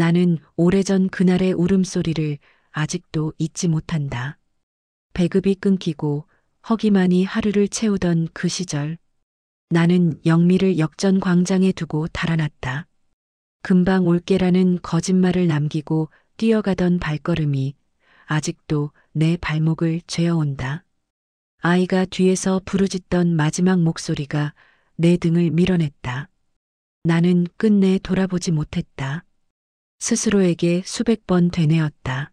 나는 오래전 그날의 울음소리를 아직도 잊지 못한다. 배급이 끊기고 허기만이 하루를 채우던 그 시절, 나는 영미를 역전 광장에 두고 달아났다. 금방 올게라는 거짓말을 남기고 뛰어가던 발걸음이 아직도 내 발목을 죄어온다. 아이가 뒤에서 부르짖던 마지막 목소리가 내 등을 밀어냈다. 나는 끝내 돌아보지 못했다. 스스로에게 수백 번 되뇌었다.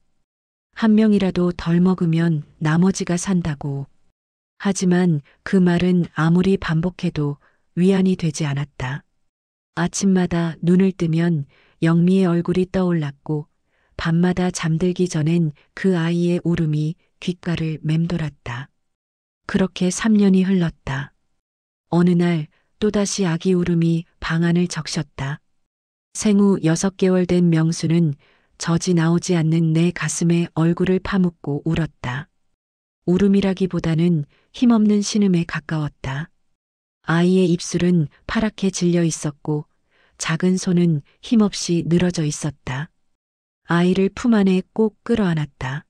한 명이라도 덜 먹으면 나머지가 산다고. 하지만 그 말은 아무리 반복해도 위안이 되지 않았다. 아침마다 눈을 뜨면 영미의 얼굴이 떠올랐고 밤마다 잠들기 전엔 그 아이의 울음이 귓가를 맴돌았다. 그렇게 3년이 흘렀다. 어느 날 또다시 아기 울음이 방안을 적셨다. 생후 6개월 된 명수는 젖이 나오지 않는 내 가슴에 얼굴을 파묻고 울었다. 울음이라기보다는 힘없는 신음에 가까웠다. 아이의 입술은 파랗게 질려 있었고 작은 손은 힘없이 늘어져 있었다. 아이를 품 안에 꼭 끌어안았다.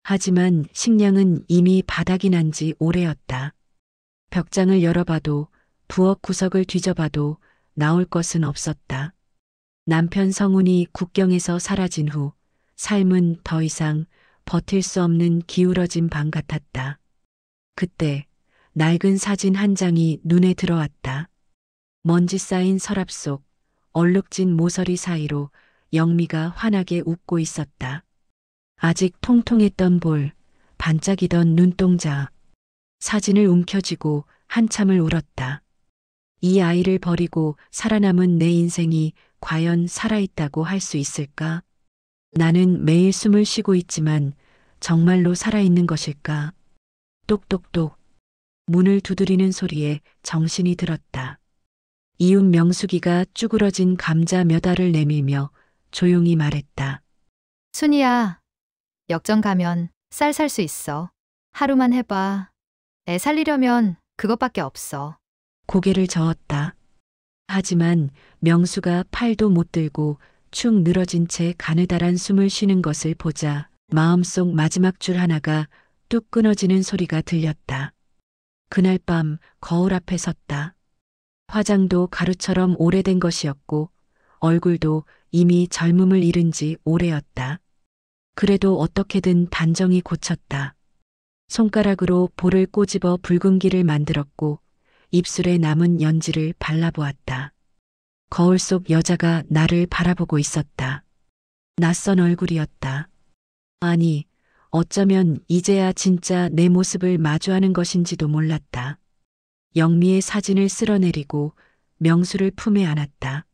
하지만 식량은 이미 바닥이 난 지 오래였다. 벽장을 열어봐도 부엌 구석을 뒤져봐도 나올 것은 없었다. 남편 성훈이 국경에서 사라진 후 삶은 더 이상 버틸 수 없는 기울어진 방 같았다. 그때 낡은 사진 한 장이 눈에 들어왔다. 먼지 쌓인 서랍 속 얼룩진 모서리 사이로 영미가 환하게 웃고 있었다. 아직 통통했던 볼, 반짝이던 눈동자. 사진을 움켜쥐고 한참을 울었다. 이 아이를 버리고 살아남은 내 인생이 과연 살아있다고 할 수 있을까? 나는 매일 숨을 쉬고 있지만 정말로 살아있는 것일까? 똑똑똑. 문을 두드리는 소리에 정신이 들었다. 이웃 명숙이가 쭈그러진 감자 몇 알을 내밀며 조용히 말했다. 순이야, 역전 가면 쌀 살 수 있어. 하루만 해봐. 애 살리려면 그것밖에 없어. 고개를 저었다. 하지만 명수가 팔도 못 들고 축 늘어진 채 가느다란 숨을 쉬는 것을 보자 마음속 마지막 줄 하나가 뚝 끊어지는 소리가 들렸다. 그날 밤 거울 앞에 섰다. 화장도 가루처럼 오래된 것이었고 얼굴도 이미 젊음을 잃은 지 오래였다. 그래도 어떻게든 단정히 고쳤다. 손가락으로 볼을 꼬집어 붉은기를 만들었고 입술에 남은 연지를 발라보았다. 거울 속 여자가 나를 바라보고 있었다. 낯선 얼굴이었다. 아니, 어쩌면 이제야 진짜 내 모습을 마주하는 것인지도 몰랐다. 영미의 사진을 쓸어내리고 명수를 품에 안았다.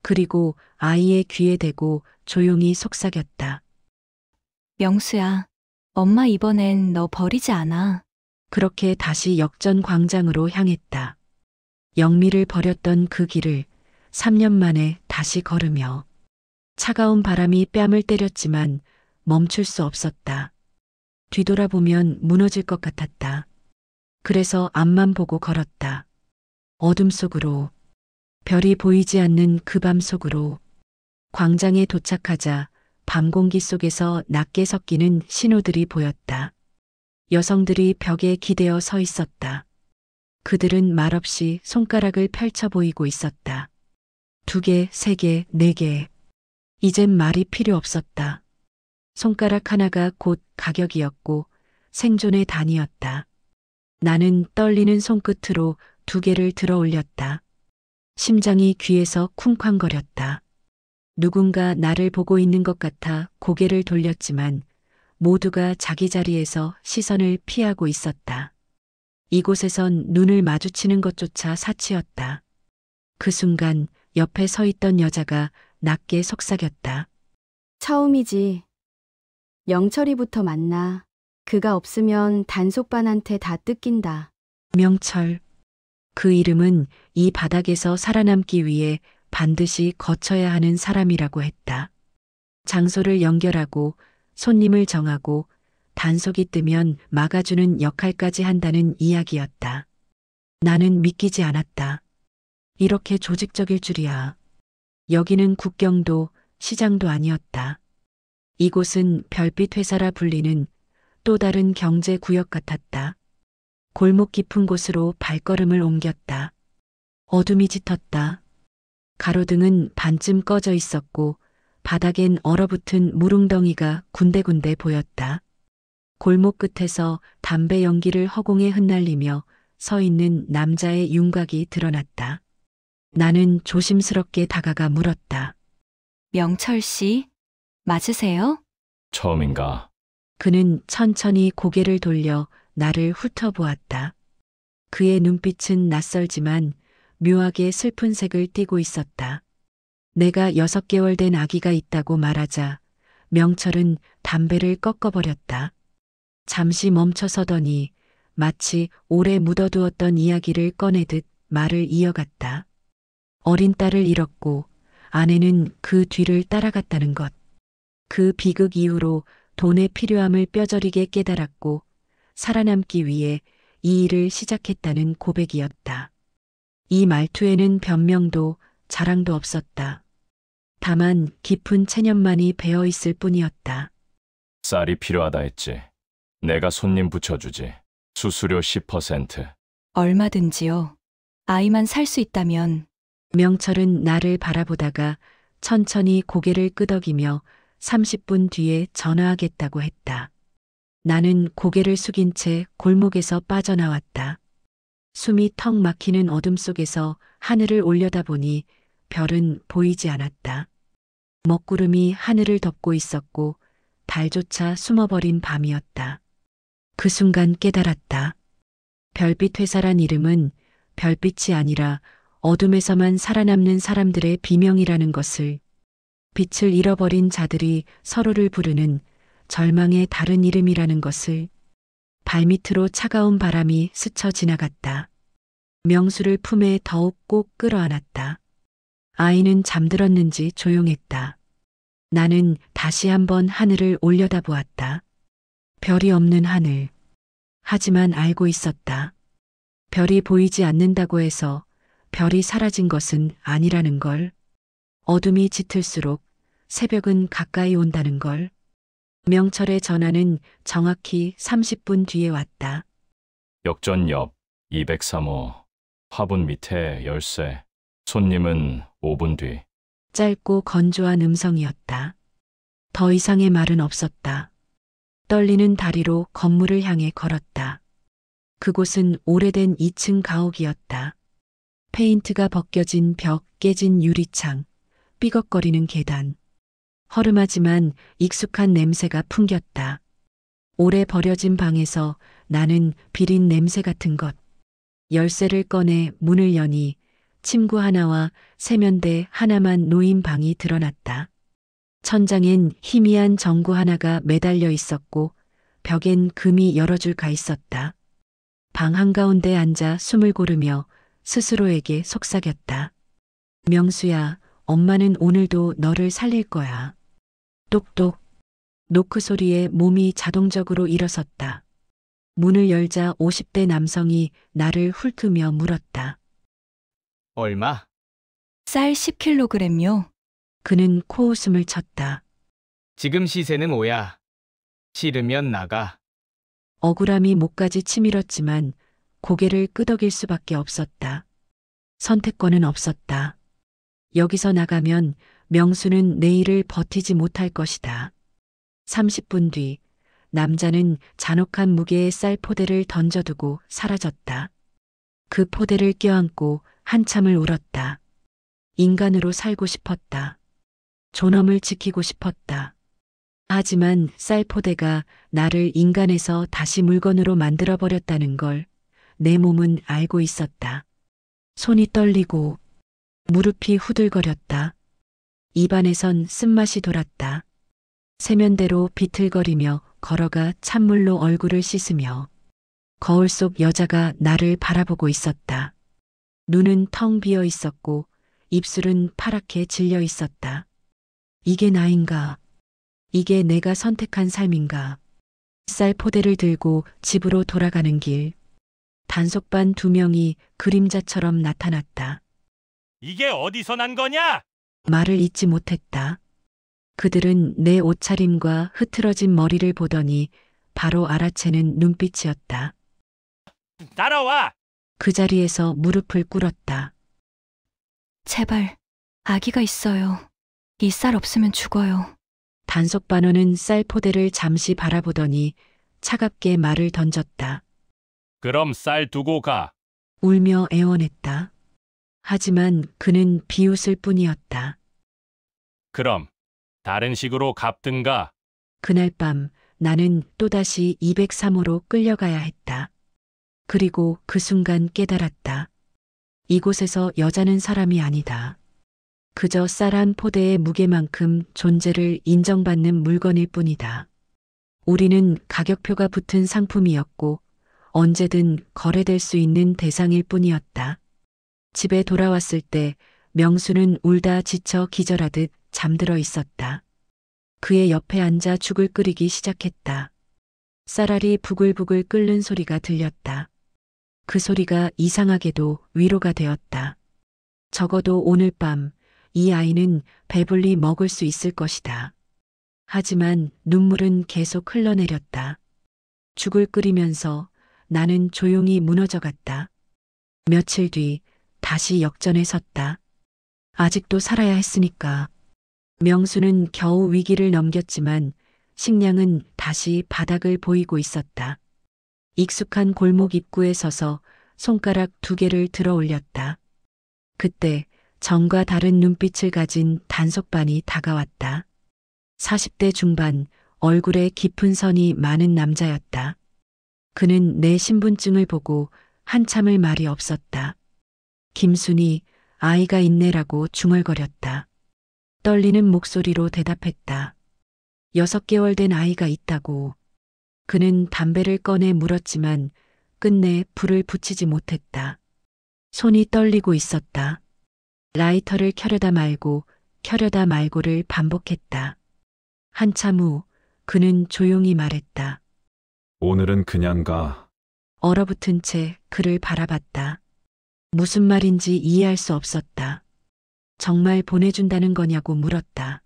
그리고 아이의 귀에 대고 조용히 속삭였다. 명수야, 엄마 이번엔 너 버리지 않아. 그렇게 다시 역전 광장으로 향했다. 영미를 버렸던 그 길을 3년 만에 다시 걸으며 차가운 바람이 뺨을 때렸지만 멈출 수 없었다. 뒤돌아보면 무너질 것 같았다. 그래서 앞만 보고 걸었다. 어둠 속으로, 별이 보이지 않는 그 밤 속으로. 광장에 도착하자 밤 공기 속에서 낮게 섞이는 신호들이 보였다. 여성들이 벽에 기대어 서 있었다. 그들은 말없이 손가락을 펼쳐 보이고 있었다. 2개, 3개, 4개. 이젠 말이 필요 없었다. 손가락 하나가 곧 가격이었고 생존의 단위였다. 나는 떨리는 손끝으로 2개를 들어 올렸다. 심장이 귀에서 쿵쾅거렸다. 누군가 나를 보고 있는 것 같아 고개를 돌렸지만 모두가 자기 자리에서 시선을 피하고 있었다. 이곳에선 눈을 마주치는 것조차 사치였다. 그 순간 옆에 서 있던 여자가 낮게 속삭였다. 처음이지. 영철이부터 만나. 그가 없으면 단속반한테 다 뜯긴다. 명철. 그 이름은 이 바닥에서 살아남기 위해 반드시 거쳐야 하는 사람이라고 했다. 장소를 연결하고 손님을 정하고 단속이 뜨면 막아주는 역할까지 한다는 이야기였다. 나는 믿기지 않았다. 이렇게 조직적일 줄이야. 여기는 국경도 시장도 아니었다. 이곳은 별빛 회사라 불리는 또 다른 경제 구역 같았다. 골목 깊은 곳으로 발걸음을 옮겼다. 어둠이 짙었다. 가로등은 반쯤 꺼져 있었고 바닥엔 얼어붙은 물웅덩이가 군데군데 보였다. 골목 끝에서 담배 연기를 허공에 흩날리며 서 있는 남자의 윤곽이 드러났다. 나는 조심스럽게 다가가 물었다. 명철 씨, 맞으세요? 처음인가? 그는 천천히 고개를 돌려 나를 훑어보았다. 그의 눈빛은 낯설지만 묘하게 슬픈 색을 띠고 있었다. 내가 6개월 된 아기가 있다고 말하자 명철은 담배를 꺾어버렸다. 잠시 멈춰서더니 마치 오래 묻어두었던 이야기를 꺼내듯 말을 이어갔다. 어린 딸을 잃었고 아내는 그 뒤를 따라갔다는 것. 그 비극 이후로 돈의 필요함을 뼈저리게 깨달았고 살아남기 위해 이 일을 시작했다는 고백이었다. 이 말투에는 변명도 자랑도 없었다. 다만 깊은 체념만이 배어 있을 뿐이었다. 쌀이 필요하다 했지. 내가 손님 붙여주지. 수수료 10%. 얼마든지요. 아이만 살 수 있다면. 명철은 나를 바라보다가 천천히 고개를 끄덕이며 30분 뒤에 전화하겠다고 했다. 나는 고개를 숙인 채 골목에서 빠져나왔다. 숨이 턱 막히는 어둠 속에서 하늘을 올려다보니 별은 보이지 않았다. 먹구름이 하늘을 덮고 있었고 달조차 숨어버린 밤이었다. 그 순간 깨달았다. 별빛 회사란 이름은 별빛이 아니라 어둠에서만 살아남는 사람들의 비명이라는 것을, 빛을 잃어버린 자들이 서로를 부르는 절망의 다른 이름이라는 것을. 발밑으로 차가운 바람이 스쳐 지나갔다. 명수를 품에 더욱 꼭 끌어안았다. 아이는 잠들었는지 조용했다. 나는 다시 한번 하늘을 올려다보았다. 별이 없는 하늘. 하지만 알고 있었다. 별이 보이지 않는다고 해서 별이 사라진 것은 아니라는 걸. 어둠이 짙을수록 새벽은 가까이 온다는 걸. 명철의 전화는 정확히 30분 뒤에 왔다. 역전 옆 203호. 화분 밑에 열쇠. 손님은 5분 뒤. 짧고 건조한 음성이었다. 더 이상의 말은 없었다. 떨리는 다리로 건물을 향해 걸었다. 그곳은 오래된 2층 가옥이었다. 페인트가 벗겨진 벽, 깨진 유리창, 삐걱거리는 계단. 허름하지만 익숙한 냄새가 풍겼다. 오래 버려진 방에서 나는 비린 냄새 같은 것. 열쇠를 꺼내 문을 여니 침구 하나와 세면대 하나만 놓인 방이 드러났다. 천장엔 희미한 전구 하나가 매달려 있었고 벽엔 금이 여러 줄 가 있었다. 방 한가운데 앉아 숨을 고르며 스스로에게 속삭였다. 명수야, 엄마는 오늘도 너를 살릴 거야. 똑똑. 노크 소리에 몸이 자동적으로 일어섰다. 문을 열자 50대 남성이 나를 훑으며 물었다. 얼마? 쌀 10kg요. 그는 코웃음을 쳤다. 지금 시세는 5야. 싫으면 나가. 억울함이 목까지 치밀었지만 고개를 끄덕일 수밖에 없었다. 선택권은 없었다. 여기서 나가면 명수는 내일을 버티지 못할 것이다. 30분 뒤 남자는 잔혹한 무게의 쌀 포대를 던져두고 사라졌다. 그 포대를 껴안고 한참을 울었다. 인간으로 살고 싶었다. 존엄을 지키고 싶었다. 하지만 쌀 포대가 나를 인간에서 다시 물건으로 만들어버렸다는 걸 내 몸은 알고 있었다. 손이 떨리고 무릎이 후들거렸다. 입안에선 쓴맛이 돌았다. 세면대로 비틀거리며 걸어가 찬물로 얼굴을 씻으며 거울 속 여자가 나를 바라보고 있었다. 눈은 텅 비어 있었고 입술은 파랗게 질려 있었다. 이게 나인가? 이게 내가 선택한 삶인가? 쌀 포대를 들고 집으로 돌아가는 길. 단속반 2명이 그림자처럼 나타났다. 이게 어디서 난 거냐? 말을 잇지 못했다. 그들은 내 옷차림과 흐트러진 머리를 보더니 바로 알아채는 눈빛이었다. 따라와! 그 자리에서 무릎을 꿇었다. 제발, 아기가 있어요. 이 쌀 없으면 죽어요. 단속반원은 쌀 포대를 잠시 바라보더니 차갑게 말을 던졌다. 그럼 쌀 두고 가. 울며 애원했다. 하지만 그는 비웃을 뿐이었다. 그럼 다른 식으로 갚든가. 그날 밤 나는 또다시 203호로 끌려가야 했다. 그리고 그 순간 깨달았다. 이곳에서 여자는 사람이 아니다. 그저 쌀 한 포대의 무게만큼 존재를 인정받는 물건일 뿐이다. 우리는 가격표가 붙은 상품이었고 언제든 거래될 수 있는 대상일 뿐이었다. 집에 돌아왔을 때 명수는 울다 지쳐 기절하듯 잠들어 있었다. 그의 옆에 앉아 죽을 끓이기 시작했다. 쌀알이 부글부글 끓는 소리가 들렸다. 그 소리가 이상하게도 위로가 되었다. 적어도 오늘 밤 이 아이는 배불리 먹을 수 있을 것이다. 하지만 눈물은 계속 흘러내렸다. 죽을 끓이면서 나는 조용히 무너져갔다. 며칠 뒤 다시 역전에 섰다. 아직도 살아야 했으니까. 명수는 겨우 위기를 넘겼지만 식량은 다시 바닥을 보이고 있었다. 익숙한 골목 입구에 서서 손가락 2개를 들어 올렸다. 그때 전과 다른 눈빛을 가진 단속반이 다가왔다. 40대 중반, 얼굴에 깊은 선이 많은 남자였다. 그는 내 신분증을 보고 한참을 말이 없었다. 김순이, 아이가 있네라고 중얼거렸다. 떨리는 목소리로 대답했다. 6개월 된 아이가 있다고. 그는 담배를 꺼내 물었지만 끝내 불을 붙이지 못했다. 손이 떨리고 있었다. 라이터를 켜려다 말고를 반복했다. 한참 후 그는 조용히 말했다. 오늘은 그냥 가. 얼어붙은 채 그를 바라봤다. 무슨 말인지 이해할 수 없었다. 정말 보내준다는 거냐고 물었다.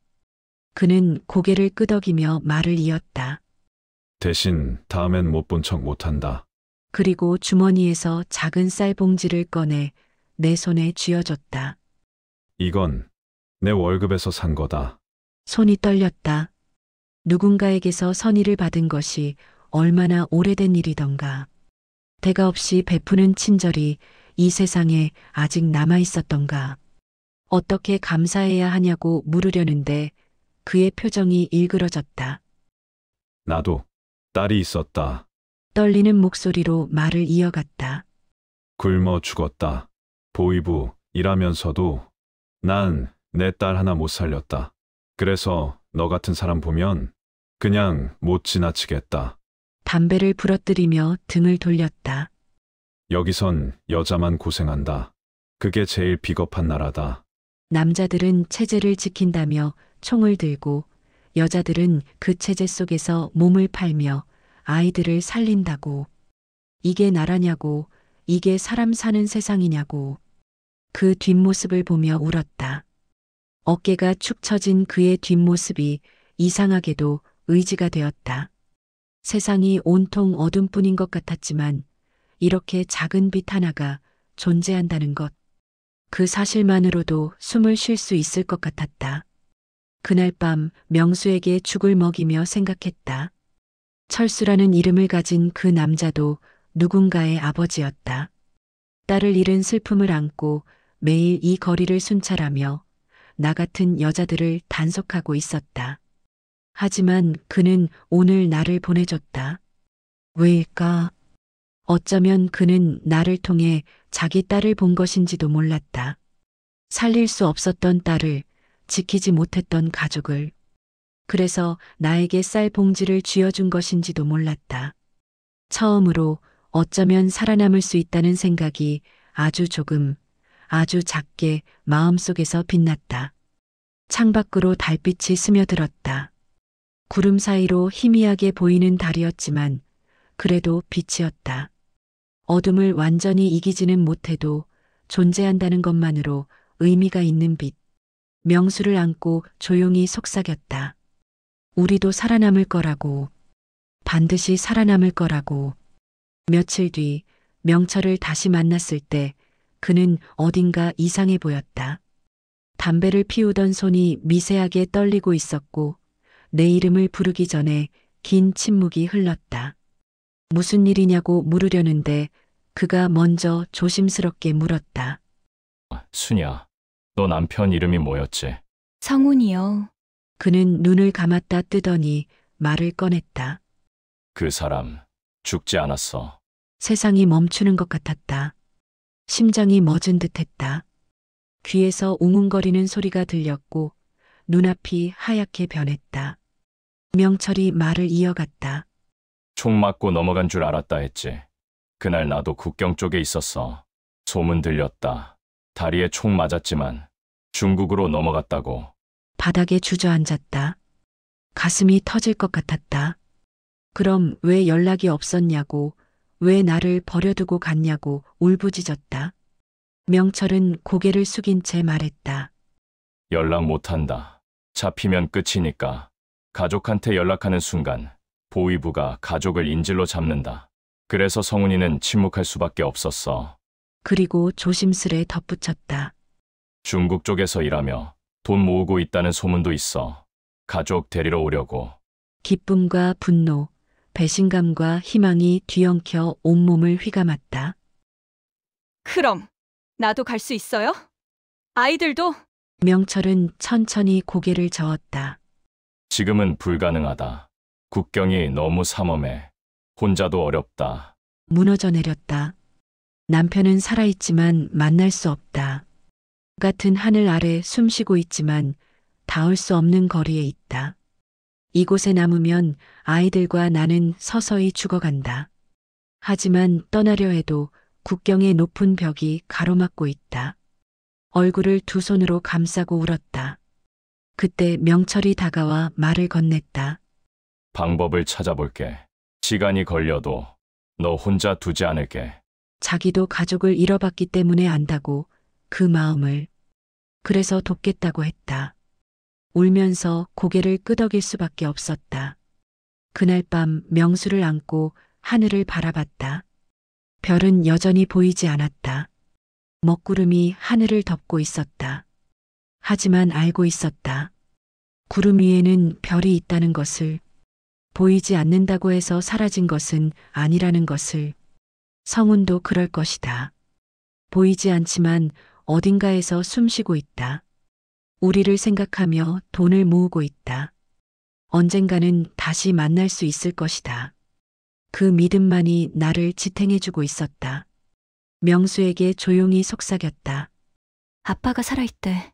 그는 고개를 끄덕이며 말을 이었다. 대신 다음엔 못 본 척 못한다. 그리고 주머니에서 작은 쌀 봉지를 꺼내 내 손에 쥐어줬다. 이건 내 월급에서 산 거다. 손이 떨렸다. 누군가에게서 선의를 받은 것이 얼마나 오래된 일이던가. 대가 없이 베푸는 친절이 이 세상에 아직 남아 있었던가. 어떻게 감사해야 하냐고 물으려는데 그의 표정이 일그러졌다. 나도 딸이 있었다. 떨리는 목소리로 말을 이어갔다. 굶어 죽었다. 보이부 일하면서도 난 내 딸 하나 못 살렸다. 그래서 너 같은 사람 보면 그냥 못 지나치겠다. 담배를 부러뜨리며 등을 돌렸다. 여기선 여자만 고생한다. 그게 제일 비겁한 나라다. 남자들은 체제를 지킨다며 총을 들고 여자들은 그 체제 속에서 몸을 팔며 아이들을 살린다고. 이게 나라냐고, 이게 사람 사는 세상이냐고. 그 뒷모습을 보며 울었다. 어깨가 축 처진 그의 뒷모습이 이상하게도 의지가 되었다. 세상이 온통 어둠뿐인 것 같았지만 이렇게 작은 빛 하나가 존재한다는 것. 그 사실만으로도 숨을 쉴 수 있을 것 같았다. 그날 밤 명수에게 죽을 먹이며 생각했다. 철수라는 이름을 가진 그 남자도 누군가의 아버지였다. 딸을 잃은 슬픔을 안고 매일 이 거리를 순찰하며 나 같은 여자들을 단속하고 있었다. 하지만 그는 오늘 나를 보내줬다. 왜일까? 어쩌면 그는 나를 통해 자기 딸을 본 것인지도 몰랐다. 살릴 수 없었던 딸을, 지키지 못했던 가족을. 그래서 나에게 쌀 봉지를 쥐어준 것인지도 몰랐다. 처음으로 어쩌면 살아남을 수 있다는 생각이 아주 조금, 아주 작게 마음속에서 빛났다. 창밖으로 달빛이 스며들었다. 구름 사이로 희미하게 보이는 달이었지만 그래도 빛이었다. 어둠을 완전히 이기지는 못해도 존재한다는 것만으로 의미가 있는 빛. 명수를 안고 조용히 속삭였다. 우리도 살아남을 거라고. 반드시 살아남을 거라고. 며칠 뒤 명철을 다시 만났을 때 그는 어딘가 이상해 보였다. 담배를 피우던 손이 미세하게 떨리고 있었고 내 이름을 부르기 전에 긴 침묵이 흘렀다. 무슨 일이냐고 물으려는데 그가 먼저 조심스럽게 물었다. 순이야, 너 남편 이름이 뭐였지? 성훈이요. 그는 눈을 감았다 뜨더니 말을 꺼냈다. 그 사람 죽지 않았어. 세상이 멈추는 것 같았다. 심장이 멎은 듯했다. 귀에서 웅웅거리는 소리가 들렸고 눈앞이 하얗게 변했다. 명철이 말을 이어갔다. 총 맞고 넘어간 줄 알았다 했지. 그날 나도 국경 쪽에 있었어. 소문 들렸다. 다리에 총 맞았지만 중국으로 넘어갔다고. 바닥에 주저앉았다. 가슴이 터질 것 같았다. 그럼 왜 연락이 없었냐고, 왜 나를 버려두고 갔냐고 울부짖었다. 명철은 고개를 숙인 채 말했다. 연락 못한다. 잡히면 끝이니까. 가족한테 연락하는 순간 보위부가 가족을 인질로 잡는다. 그래서 성훈이는 침묵할 수밖에 없었어. 그리고 조심스레 덧붙였다. 중국 쪽에서 일하며 돈 모으고 있다는 소문도 있어. 가족 데리러 오려고. 기쁨과 분노, 배신감과 희망이 뒤엉켜 온몸을 휘감았다. 그럼 나도 갈 수 있어요? 아이들도? 명철은 천천히 고개를 저었다. 지금은 불가능하다. 국경이 너무 삼엄해. 혼자도 어렵다. 무너져 내렸다. 남편은 살아있지만 만날 수 없다. 같은 하늘 아래 숨쉬고 있지만 닿을 수 없는 거리에 있다. 이곳에 남으면 아이들과 나는 서서히 죽어간다. 하지만 떠나려 해도 국경의 높은 벽이 가로막고 있다. 얼굴을 두 손으로 감싸고 울었다. 그때 명철이 다가와 말을 건넸다. 방법을 찾아볼게. 시간이 걸려도 너 혼자 두지 않을게. 자기도 가족을 잃어봤기 때문에 안다고 그 마음을. 그래서 돕겠다고 했다. 울면서 고개를 끄덕일 수밖에 없었다. 그날 밤 명수를 안고 하늘을 바라봤다. 별은 여전히 보이지 않았다. 먹구름이 하늘을 덮고 있었다. 하지만 알고 있었다. 구름 위에는 별이 있다는 것을, 보이지 않는다고 해서 사라진 것은 아니라는 것을. 성훈도 그럴 것이다. 보이지 않지만 어딘가에서 숨쉬고 있다. 우리를 생각하며 돈을 모으고 있다. 언젠가는 다시 만날 수 있을 것이다. 그 믿음만이 나를 지탱해주고 있었다. 명수에게 조용히 속삭였다. 아빠가 살아있대.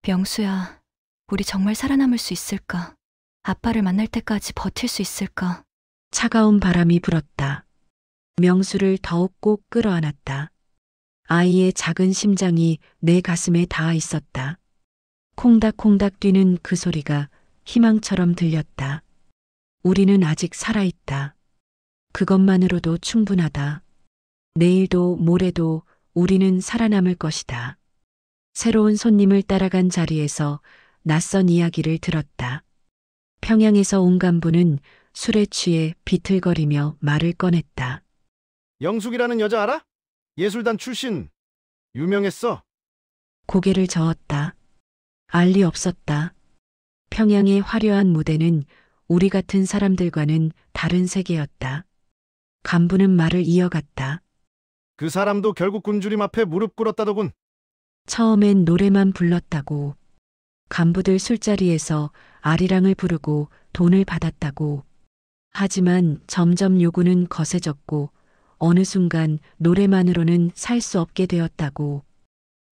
명수야, 우리 정말 살아남을 수 있을까? 아빠를 만날 때까지 버틸 수 있을까? 차가운 바람이 불었다. 명수를 더욱 꼭 끌어안았다. 아이의 작은 심장이 내 가슴에 닿아 있었다. 콩닥콩닥 뛰는 그 소리가 희망처럼 들렸다. 우리는 아직 살아있다. 그것만으로도 충분하다. 내일도 모레도 우리는 살아남을 것이다. 새로운 손님을 따라간 자리에서 낯선 이야기를 들었다. 평양에서 온 간부는 술에 취해 비틀거리며 말을 꺼냈다. 영숙이라는 여자 알아? 예술단 출신. 유명했어. 고개를 저었다. 알 리 없었다. 평양의 화려한 무대는 우리 같은 사람들과는 다른 세계였다. 간부는 말을 이어갔다. 그 사람도 결국 군주림 앞에 무릎 꿇었다더군. 처음엔 노래만 불렀다고. 간부들 술자리에서 아리랑을 부르고 돈을 받았다고. 하지만 점점 요구는 거세졌고 어느 순간 노래만으로는 살 수 없게 되었다고.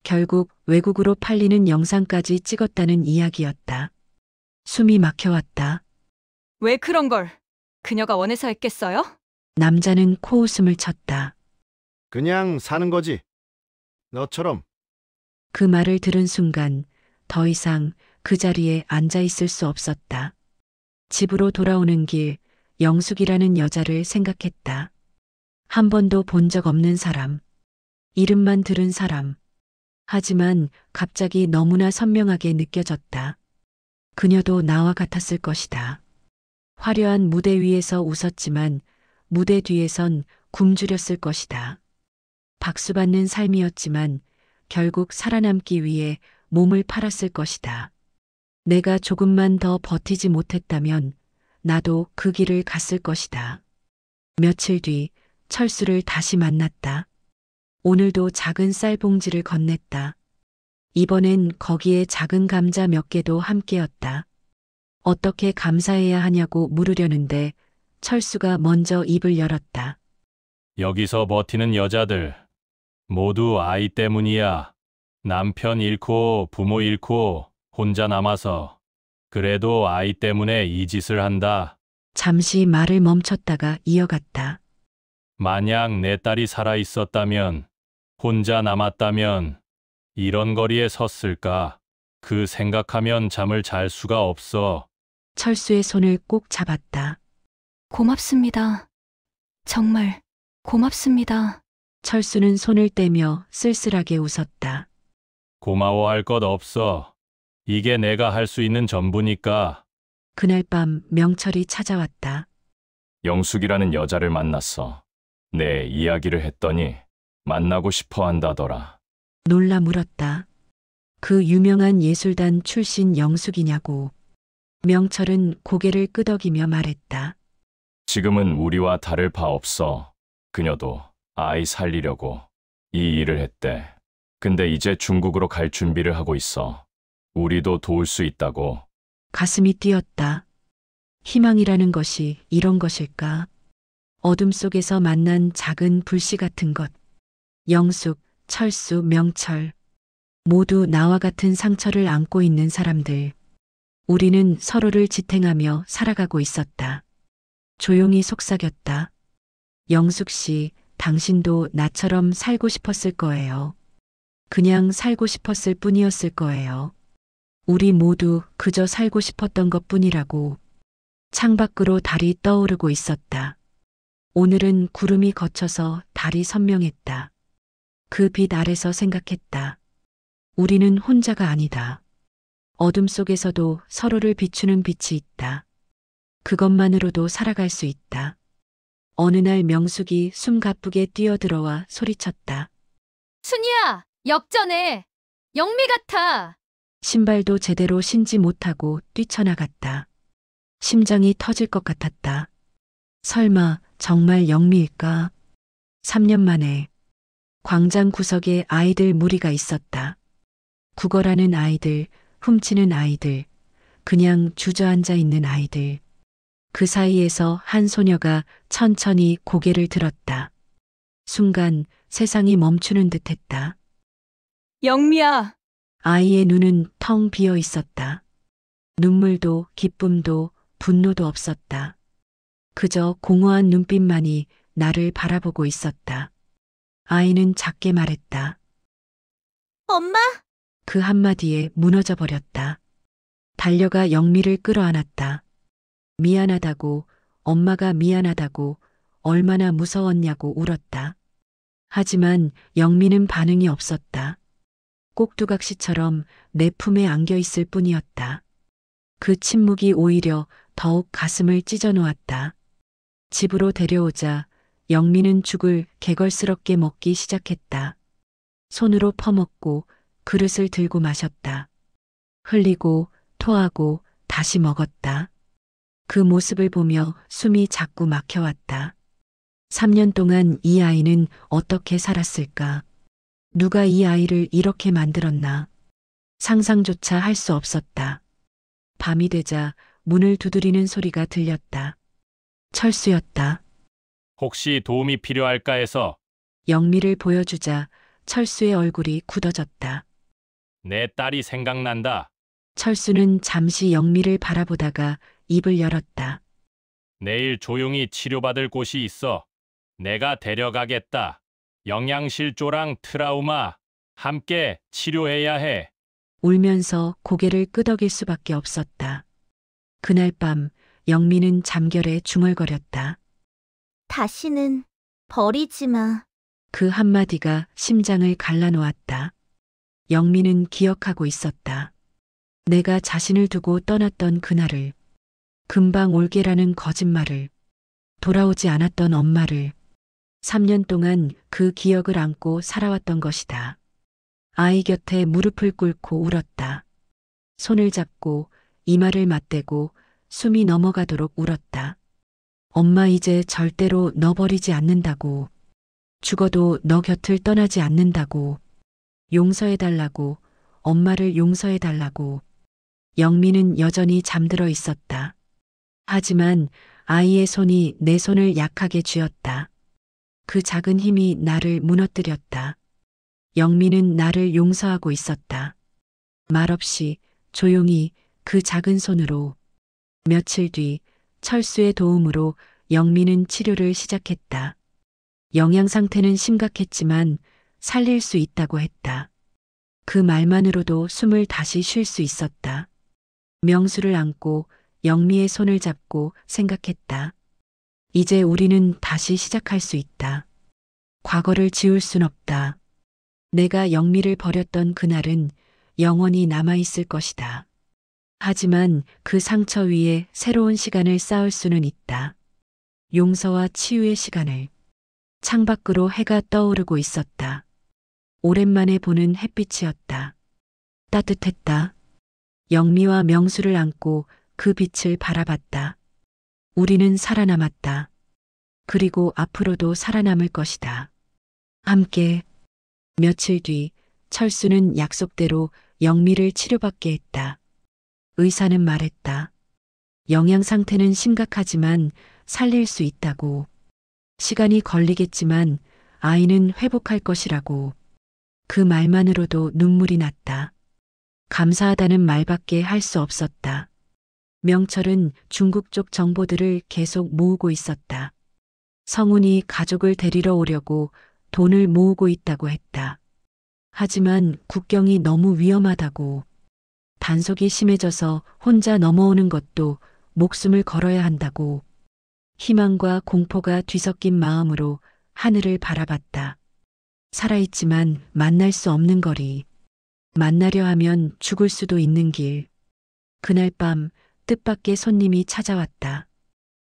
결국 외국으로 팔리는 영상까지 찍었다는 이야기였다. 숨이 막혀왔다. 왜 그런 걸? 그녀가 원해서 했겠어요? 남자는 코웃음을 쳤다. 그냥 사는 거지. 너처럼. 그 말을 들은 순간 더 이상 그 자리에 앉아 있을 수 없었다. 집으로 돌아오는 길 영숙이라는 여자를 생각했다. 한 번도 본 적 없는 사람. 이름만 들은 사람. 하지만 갑자기 너무나 선명하게 느껴졌다. 그녀도 나와 같았을 것이다. 화려한 무대 위에서 웃었지만 무대 뒤에선 굶주렸을 것이다. 박수받는 삶이었지만 결국 살아남기 위해 몸을 팔았을 것이다. 내가 조금만 더 버티지 못했다면 나도 그 길을 갔을 것이다. 며칠 뒤 철수를 다시 만났다. 오늘도 작은 쌀 봉지를 건넸다. 이번엔 거기에 작은 감자 몇 개도 함께였다. 어떻게 감사해야 하냐고 물으려는데 철수가 먼저 입을 열었다. 여기서 버티는 여자들 모두 아이 때문이야. 남편 잃고 부모 잃고 혼자 남아서 그래도 아이 때문에 이 짓을 한다. 잠시 말을 멈췄다가 이어갔다. 만약 내 딸이 살아 있었다면, 혼자 남았다면 이런 거리에 섰을까? 그 생각하면 잠을 잘 수가 없어. 철수의 손을 꼭 잡았다. 고맙습니다. 정말 고맙습니다. 철수는 손을 떼며 쓸쓸하게 웃었다. 고마워할 것 없어. 이게 내가 할 수 있는 전부니까. 그날 밤 명철이 찾아왔다. 영숙이라는 여자를 만났어. 내 이야기를 했더니 만나고 싶어 한다더라. 놀라 물었다. 그 유명한 예술단 출신 영숙이냐고. 명철은 고개를 끄덕이며 말했다. 지금은 우리와 다를 바 없어. 그녀도 아이 살리려고 이 일을 했대. 근데 이제 중국으로 갈 준비를 하고 있어. 우리도 도울 수 있다고. 가슴이 뛰었다. 희망이라는 것이 이런 것일까? 어둠 속에서 만난 작은 불씨 같은 것. 영숙, 철수, 명철. 모두 나와 같은 상처를 안고 있는 사람들. 우리는 서로를 지탱하며 살아가고 있었다. 조용히 속삭였다. 영숙 씨, 당신도 나처럼 살고 싶었을 거예요. 그냥 살고 싶었을 뿐이었을 거예요. 우리 모두 그저 살고 싶었던 것 뿐이라고. 창밖으로 달이 떠오르고 있었다. 오늘은 구름이 걷혀서 달이 선명했다. 그 빛 아래서 생각했다. 우리는 혼자가 아니다. 어둠 속에서도 서로를 비추는 빛이 있다. 그것만으로도 살아갈 수 있다. 어느 날 명숙이 숨가쁘게 뛰어들어와 소리쳤다. 순이야, 역전해. 영미 같아. 신발도 제대로 신지 못하고 뛰쳐나갔다. 심장이 터질 것 같았다. 설마 정말 영미일까? 3년 만에 광장 구석에 아이들 무리가 있었다. 구걸하는 아이들, 훔치는 아이들, 그냥 주저앉아 있는 아이들. 그 사이에서 한 소녀가 천천히 고개를 들었다. 순간 세상이 멈추는 듯했다. 영미야. 아이의 눈은 텅 비어 있었다. 눈물도 기쁨도 분노도 없었다. 그저 공허한 눈빛만이 나를 바라보고 있었다. 아이는 작게 말했다. 엄마? 그 한마디에 무너져 버렸다. 달려가 영미를 끌어안았다. 미안하다고, 엄마가 미안하다고, 얼마나 무서웠냐고 울었다. 하지만 영미는 반응이 없었다. 꼭두각시처럼 내 품에 안겨 있을 뿐이었다. 그 침묵이 오히려 더욱 가슴을 찢어 놓았다. 집으로 데려오자 영미는 죽을 개걸스럽게 먹기 시작했다. 손으로 퍼먹고 그릇을 들고 마셨다. 흘리고 토하고 다시 먹었다. 그 모습을 보며 숨이 자꾸 막혀왔다. 3년 동안 이 아이는 어떻게 살았을까? 누가 이 아이를 이렇게 만들었나? 상상조차 할 수 없었다. 밤이 되자 문을 두드리는 소리가 들렸다. 철수였다. 혹시 도움이 필요할까 해서. 영미를 보여주자 철수의 얼굴이 굳어졌다. 내 딸이 생각난다. 철수는 잠시 영미를 바라보다가 입을 열었다. 내일 조용히 치료받을 곳이 있어. 내가 데려가겠다. 영양실조랑 트라우마 함께 치료해야 해. 울면서 고개를 끄덕일 수밖에 없었다. 그날 밤 영미는 잠결에 중얼거렸다. 다시는 버리지 마. 그 한마디가 심장을 갈라놓았다. 영미는 기억하고 있었다. 내가 자신을 두고 떠났던 그날을, 금방 올게라는 거짓말을, 돌아오지 않았던 엄마를, 3년 동안 그 기억을 안고 살아왔던 것이다. 아이 곁에 무릎을 꿇고 울었다. 손을 잡고 이마를 맞대고 숨이 넘어가도록 울었다. 엄마 이제 절대로 너 버리지 않는다고. 죽어도 너 곁을 떠나지 않는다고. 용서해달라고. 엄마를 용서해달라고. 영미는 여전히 잠들어 있었다. 하지만 아이의 손이 내 손을 약하게 쥐었다. 그 작은 힘이 나를 무너뜨렸다. 영미는 나를 용서하고 있었다. 말없이 조용히 그 작은 손으로. 며칠 뒤 철수의 도움으로 영미는 치료를 시작했다. 영양 상태는 심각했지만 살릴 수 있다고 했다. 그 말만으로도 숨을 다시 쉴 수 있었다. 명수를 안고 영미의 손을 잡고 생각했다. 이제 우리는 다시 시작할 수 있다. 과거를 지울 순 없다. 내가 영미를 버렸던 그날은 영원히 남아있을 것이다. 하지만 그 상처 위에 새로운 시간을 쌓을 수는 있다. 용서와 치유의 시간을. 창밖으로 해가 떠오르고 있었다. 오랜만에 보는 햇빛이었다. 따뜻했다. 영미와 명수를 안고 그 빛을 바라봤다. 우리는 살아남았다. 그리고 앞으로도 살아남을 것이다. 함께. 며칠 뒤 철수는 약속대로 영미를 치료받게 했다. 의사는 말했다. 영양 상태는 심각하지만 살릴 수 있다고. 시간이 걸리겠지만 아이는 회복할 것이라고. 그 말만으로도 눈물이 났다. 감사하다는 말밖에 할 수 없었다. 명철은 중국 쪽 정보들을 계속 모으고 있었다. 성훈이 가족을 데리러 오려고 돈을 모으고 있다고 했다. 하지만 국경이 너무 위험하다고. 단속이 심해져서 혼자 넘어오는 것도 목숨을 걸어야 한다고. 희망과 공포가 뒤섞인 마음으로 하늘을 바라봤다. 살아있지만 만날 수 없는 거리. 만나려 하면 죽을 수도 있는 길. 그날 밤 뜻밖의 손님이 찾아왔다.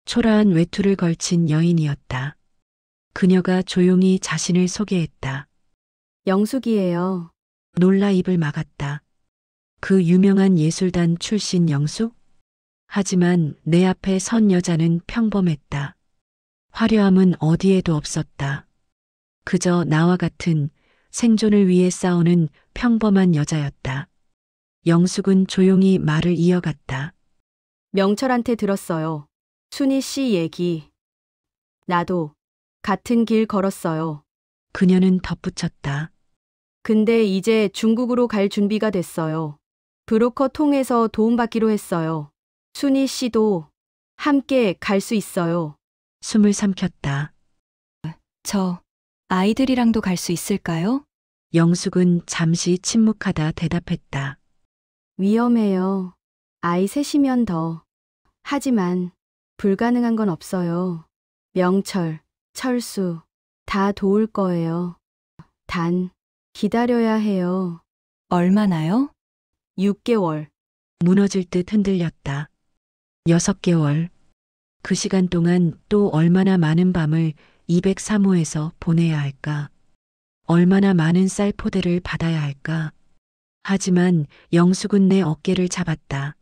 초라한 외투를 걸친 여인이었다. 그녀가 조용히 자신을 소개했다. 영숙이에요. 놀라 입을 막았다. 그 유명한 예술단 출신 영숙? 하지만 내 앞에 선 여자는 평범했다. 화려함은 어디에도 없었다. 그저 나와 같은 생존을 위해 싸우는 평범한 여자였다. 영숙은 조용히 말을 이어갔다. 명철한테 들었어요. 순희 씨 얘기. 나도 같은 길 걸었어요. 그녀는 덧붙였다. 근데 이제 중국으로 갈 준비가 됐어요. 브로커 통해서 도움받기로 했어요. 순희 씨도 함께 갈 수 있어요. 숨을 삼켰다. 저 아이들이랑도 갈 수 있을까요? 영숙은 잠시 침묵하다 대답했다. 위험해요. 아이 셋이면 더. 하지만 불가능한 건 없어요. 명철, 철수 다 도울 거예요. 단 기다려야 해요. 얼마나요? 6개월. 무너질 듯 흔들렸다. 6개월. 그 시간 동안 또 얼마나 많은 밤을 203호에서 보내야 할까? 얼마나 많은 쌀포대를 받아야 할까? 하지만 영숙은 내 어깨를 잡았다.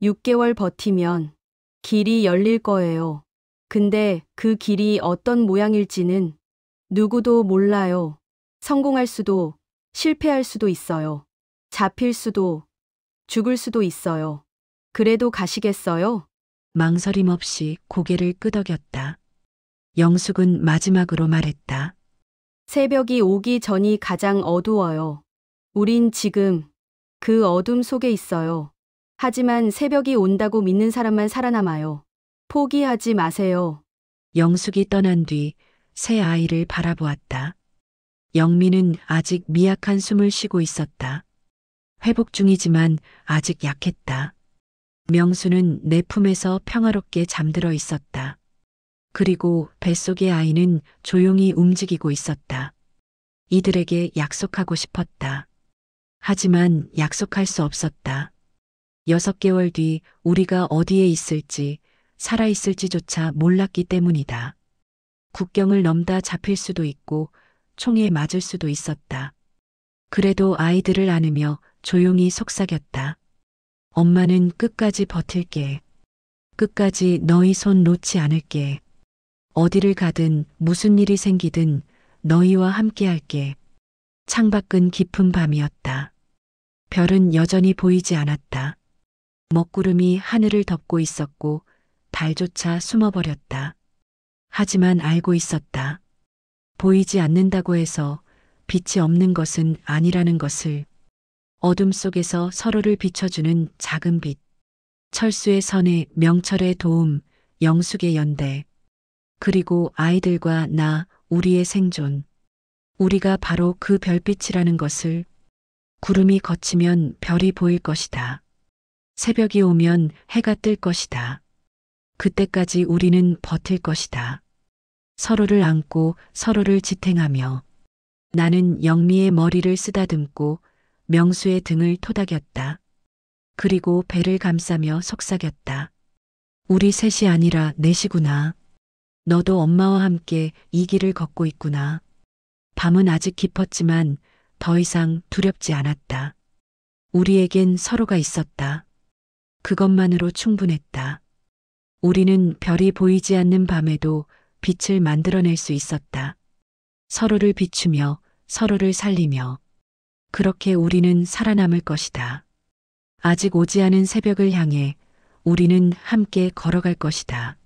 6개월 버티면 길이 열릴 거예요. 근데 그 길이 어떤 모양일지는 누구도 몰라요. 성공할 수도 실패할 수도 있어요. 잡힐 수도 죽을 수도 있어요. 그래도 가시겠어요? 망설임 없이 고개를 끄덕였다. 영숙은 마지막으로 말했다. 새벽이 오기 전이 가장 어두워요. 우린 지금 그 어둠 속에 있어요. 하지만 새벽이 온다고 믿는 사람만 살아남아요. 포기하지 마세요. 영숙이 떠난 뒤 새 아이를 바라보았다. 영미는 아직 미약한 숨을 쉬고 있었다. 회복 중이지만 아직 약했다. 명수는 내 품에서 평화롭게 잠들어 있었다. 그리고 뱃속의 아이는 조용히 움직이고 있었다. 이들에게 약속하고 싶었다. 하지만 약속할 수 없었다. 6개월 뒤 우리가 어디에 있을지, 살아있을지조차 몰랐기 때문이다. 국경을 넘다 잡힐 수도 있고 총에 맞을 수도 있었다. 그래도 아이들을 안으며 조용히 속삭였다. 엄마는 끝까지 버틸게. 끝까지 너희 손 놓지 않을게. 어디를 가든 무슨 일이 생기든 너희와 함께 할게. 창밖은 깊은 밤이었다. 별은 여전히 보이지 않았다. 먹구름이 하늘을 덮고 있었고 달조차 숨어버렸다. 하지만 알고 있었다. 보이지 않는다고 해서 빛이 없는 것은 아니라는 것을. 어둠 속에서 서로를 비춰주는 작은 빛. 철수의 선의 명철의 도움, 영숙의 연대. 그리고 아이들과 나, 우리의 생존. 우리가 바로 그 별빛이라는 것을. 구름이 걷히면 별이 보일 것이다. 새벽이 오면 해가 뜰 것이다. 그때까지 우리는 버틸 것이다. 서로를 안고 서로를 지탱하며. 나는 영미의 머리를 쓰다듬고 명수의 등을 토닥였다. 그리고 배를 감싸며 속삭였다. 우리 셋이 아니라 넷이구나. 너도 엄마와 함께 이 길을 걷고 있구나. 밤은 아직 깊었지만 더 이상 두렵지 않았다. 우리에겐 서로가 있었다. 그것만으로 충분했다. 우리는 별이 보이지 않는 밤에도 빛을 만들어낼 수 있었다. 서로를 비추며 서로를 살리며. 그렇게 우리는 살아남을 것이다. 아직 오지 않은 새벽을 향해 우리는 함께 걸어갈 것이다.